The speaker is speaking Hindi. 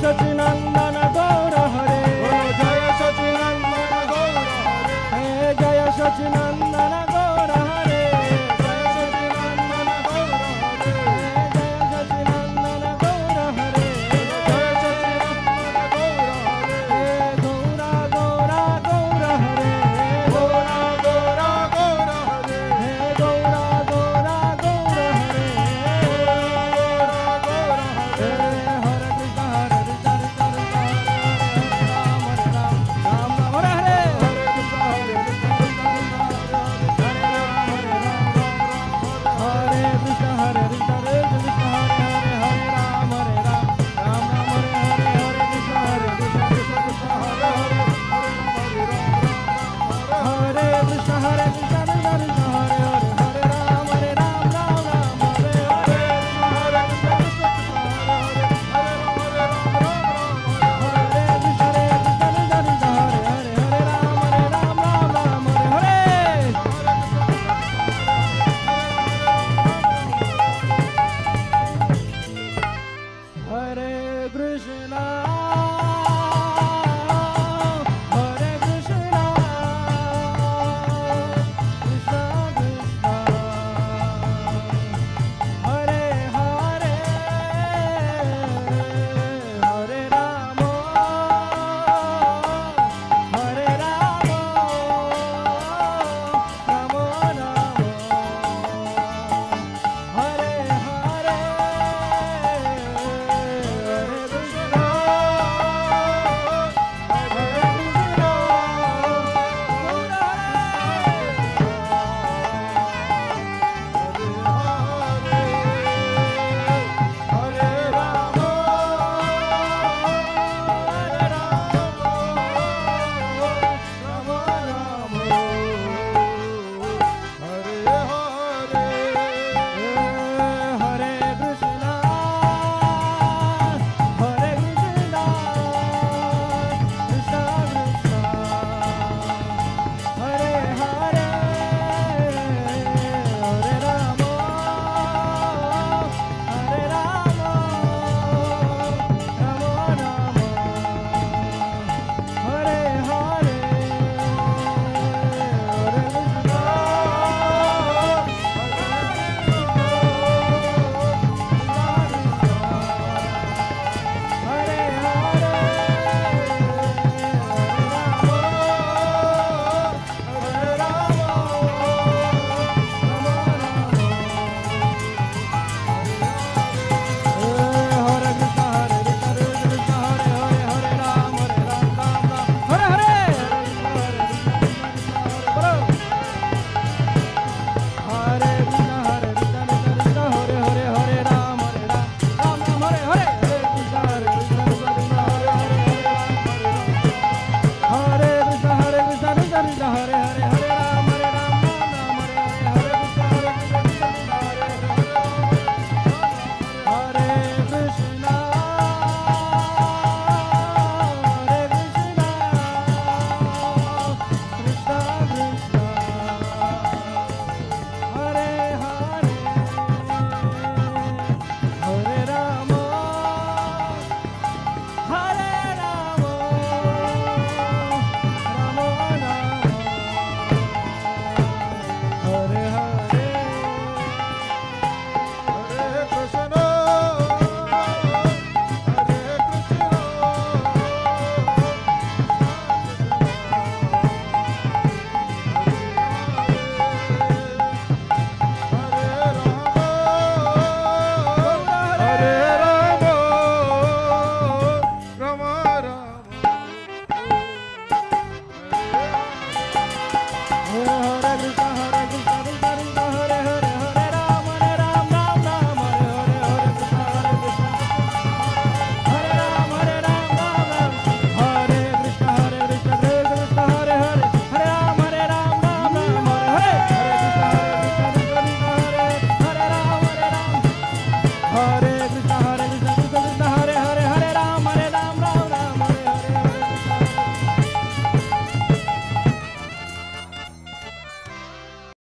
सचिनंदन गौर हरे, जय सचिनंदन गौर हरे, जय सचिनंदन गौर हरे, जय सचिनंदन गौर हरे, जय सचिनंदन गौर हरे, जय सचिनंदन गौर हरे, गौरा गौरा गौर हरे, गौरा गौरा गौर हरे, गौरा गौरा गौर हरे, गौरा गौर हरे, हरे कृष्ण हरे कृष्ण कृष्ण कृष्ण हरे राम राम राम हरे हरे, हरे कृष्ण हरे कृष्ण कृष्ण कृष्ण हरे हरे, हरे कृष्ण हरे कृष्ण हरे कृष्ण हरे हरे, हरे राम राम राम हरे हरे, हरे कृष्ण हरे कृष्ण कृष्ण कृष्ण हरे हरे, हरे कृष्ण हरे कृष्ण कृष्ण कृष्ण हरे हरे, हरे राम राम राम हरे हरे, हरे कृष्ण कृष्ण कृष्ण हरे हरे, हरे राम राम हरे कृष्ण हरे कृष्ण कृष्ण कृष्ण हरे हरे, हरे राम राम हरे हरे, हरे कृष्ण